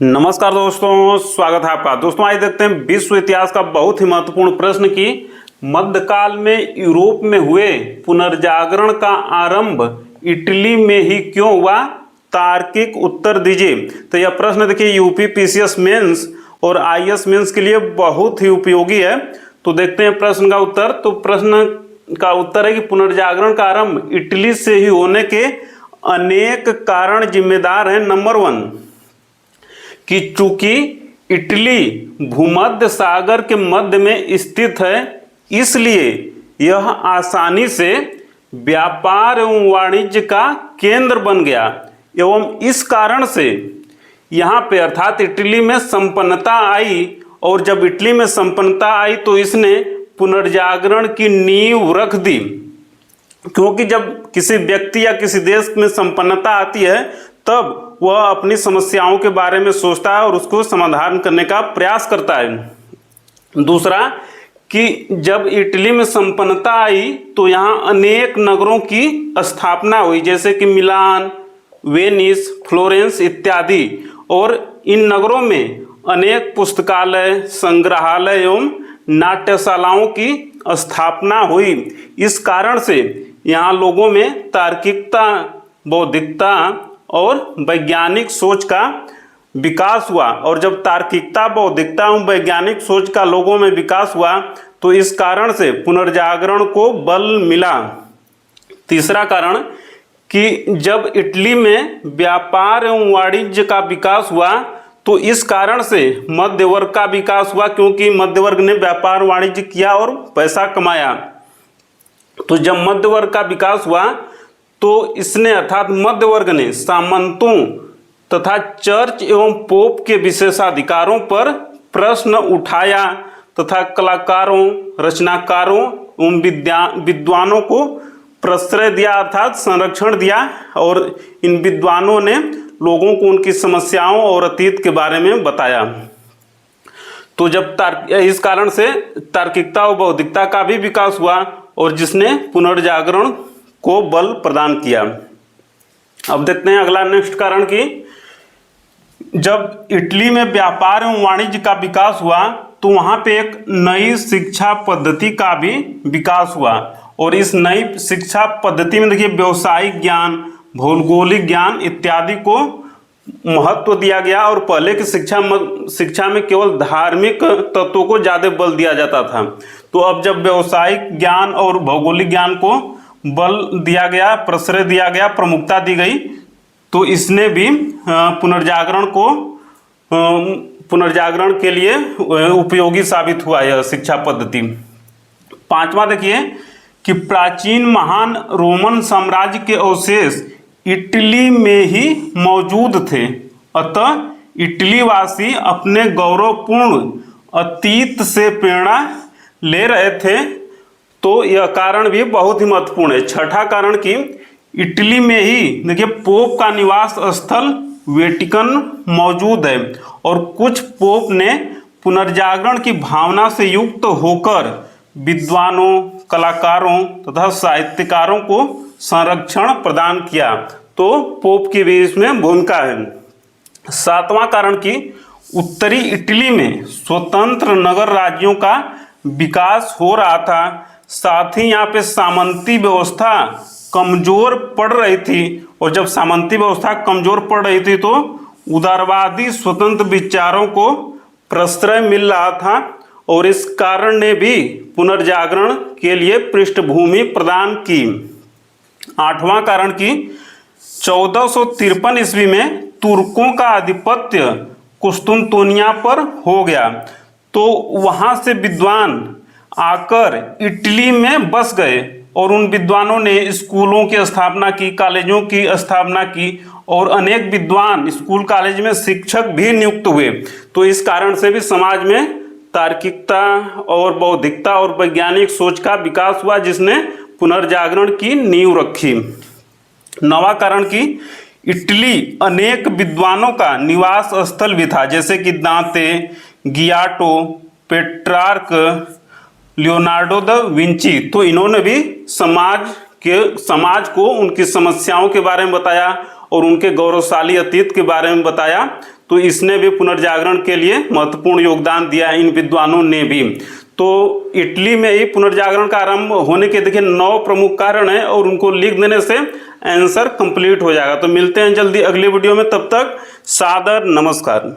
नमस्कार दोस्तों, स्वागत है आपका। दोस्तों आइए देखते हैं विश्व इतिहास का बहुत ही महत्वपूर्ण प्रश्न कि मध्यकाल में यूरोप में हुए पुनर्जागरण का आरंभ इटली में ही क्यों हुआ? तार्किक उत्तर दीजिए। तो यह प्रश्न देखिए यूपी पीसीएस मेंस और आईएएस मेंस के लिए बहुत ही उपयोगी है। तो देखते हैं प्रश्न का उत्तर। तो प्रश्न का उत्तर है कि पुनर्जागरण का आरंभ इटली से ही होने के अनेक कारण जिम्मेदार हैं। नंबर 1 कि चूंकि इटली भूमध्य सागर के मध्य में स्थित है, इसलिए यह आसानी से व्यापार एवं वाणिज्य का केंद्र बन गया एवं इस कारण से यहाँ पे अर्थात इटली में संपन्नता आई। और जब इटली में संपन्नता आई तो इसने पुनर्जागरण की नींव रख दी, क्योंकि जब किसी व्यक्ति या किसी देश में संपन्नता आती है तब वह अपनी समस्याओं के बारे में सोचता है और उसको समाधान करने का प्रयास करता है। दूसरा कि जब इटली में संपन्नता आई तो यहाँ अनेक नगरों की स्थापना हुई, जैसे कि मिलान, वेनिस, फ्लोरेंस इत्यादि। और इन नगरों में अनेक पुस्तकालय, संग्रहालय एवं नाट्यशालाओं की स्थापना हुई। इस कारण से यहाँ लोगों में तार्किकता, बौद्धिकता और वैज्ञानिक सोच का विकास हुआ। और जब तार्किकता, बौद्धिकता और वैज्ञानिक सोच का लोगों में विकास हुआ तो इस कारण से पुनर्जागरण को बल मिला। तीसरा कारण कि जब इटली में व्यापार एवं वाणिज्य का विकास हुआ तो इस कारण से मध्य वर्ग का विकास हुआ, क्योंकि मध्य वर्ग ने व्यापार वाणिज्य किया और पैसा कमाया। तो जब मध्य वर्ग का विकास हुआ तो इसने अर्थात मध्य वर्ग ने सामंतों तथा चर्च एवं पोप के विशेषाधिकारों पर प्रश्न उठाया तथा कलाकारों, रचनाकारों एवं विद्वानों को प्रश्रय दिया अर्थात संरक्षण दिया। और इन विद्वानों ने लोगों को उनकी समस्याओं और अतीत के बारे में बताया। तो जब इस कारण से तार्किकता और बौद्धिकता का भी विकास हुआ और जिसने पुनर्जागरण को बल प्रदान किया। अब देखते हैं अगला नेक्स्ट कारण कि जब इटली में व्यापार एवं वाणिज्य का विकास हुआ तो वहां पे एक नई शिक्षा पद्धति का भी विकास हुआ। और इस नई शिक्षा पद्धति में देखिए व्यवसायिक ज्ञान, भौगोलिक ज्ञान इत्यादि को महत्व दिया गया। और पहले की शिक्षा में केवल धार्मिक तत्वों को ज्यादा बल दिया जाता था। तो अब जब व्यवसायिक ज्ञान और भौगोलिक ज्ञान को बल दिया गया, प्रश्रय दिया गया, प्रमुखता दी गई, तो इसने भी पुनर्जागरण के लिए उपयोगी साबित हुआ यह शिक्षा पद्धति। पांचवा देखिए कि प्राचीन महान रोमन साम्राज्य के अवशेष इटली में ही मौजूद थे, अतः इटली वासी अपने गौरवपूर्ण अतीत से प्रेरणा ले रहे थे। तो यह कारण भी बहुत ही महत्वपूर्ण है। छठा कारण कि इटली में ही देखिए पोप का निवास स्थल वेटिकन मौजूद है और कुछ पोप ने पुनर्जागरण की भावना से युक्त होकर विद्वानों, कलाकारों तथा साहित्यकारों को संरक्षण प्रदान किया। तो पोप की भी इसमें भूमिका है। सातवां कारण कि उत्तरी इटली में स्वतंत्र नगर राज्यों का विकास हो रहा था, साथ ही यहाँ पे सामंती व्यवस्था कमजोर पड़ रही थी। और जब सामंती व्यवस्था कमजोर पड़ रही थी तो उदारवादी स्वतंत्र विचारों को प्रश्रय मिल रहा था और इस कारण ने भी पुनर्जागरण के लिए पृष्ठभूमि प्रदान की। आठवां कारण कि 1453 ईस्वी में तुर्कों का आधिपत्य कुस्तुनतुनिया पर हो गया, तो वहां से विद्वान आकर इटली में बस गए और उन विद्वानों ने स्कूलों की स्थापना की, कॉलेजों की स्थापना की और अनेक विद्वान स्कूल कॉलेज में शिक्षक भी नियुक्त हुए। तो इस कारण से भी समाज में तार्किकता और बौद्धिकता और वैज्ञानिक सोच का विकास हुआ, जिसने पुनर्जागरण की नींव रखी। नवा कारण कि इटली अनेक विद्वानों का निवास स्थल भी था, जैसे कि दांते, गियाटो, पेट्रार्क, लियोनार्डो द विंची। तो इन्होंने भी समाज को उनकी समस्याओं के बारे में बताया और उनके गौरवशाली अतीत के बारे में बताया। तो इसने भी पुनर्जागरण के लिए महत्वपूर्ण योगदान दिया, इन विद्वानों ने भी। तो इटली में ही पुनर्जागरण का आरंभ होने के देखिए 9 प्रमुख कारण हैं और उनको लिख देने से आंसर कंप्लीट हो जाएगा। तो मिलते हैं जल्दी अगले वीडियो में, तब तक सादर नमस्कार।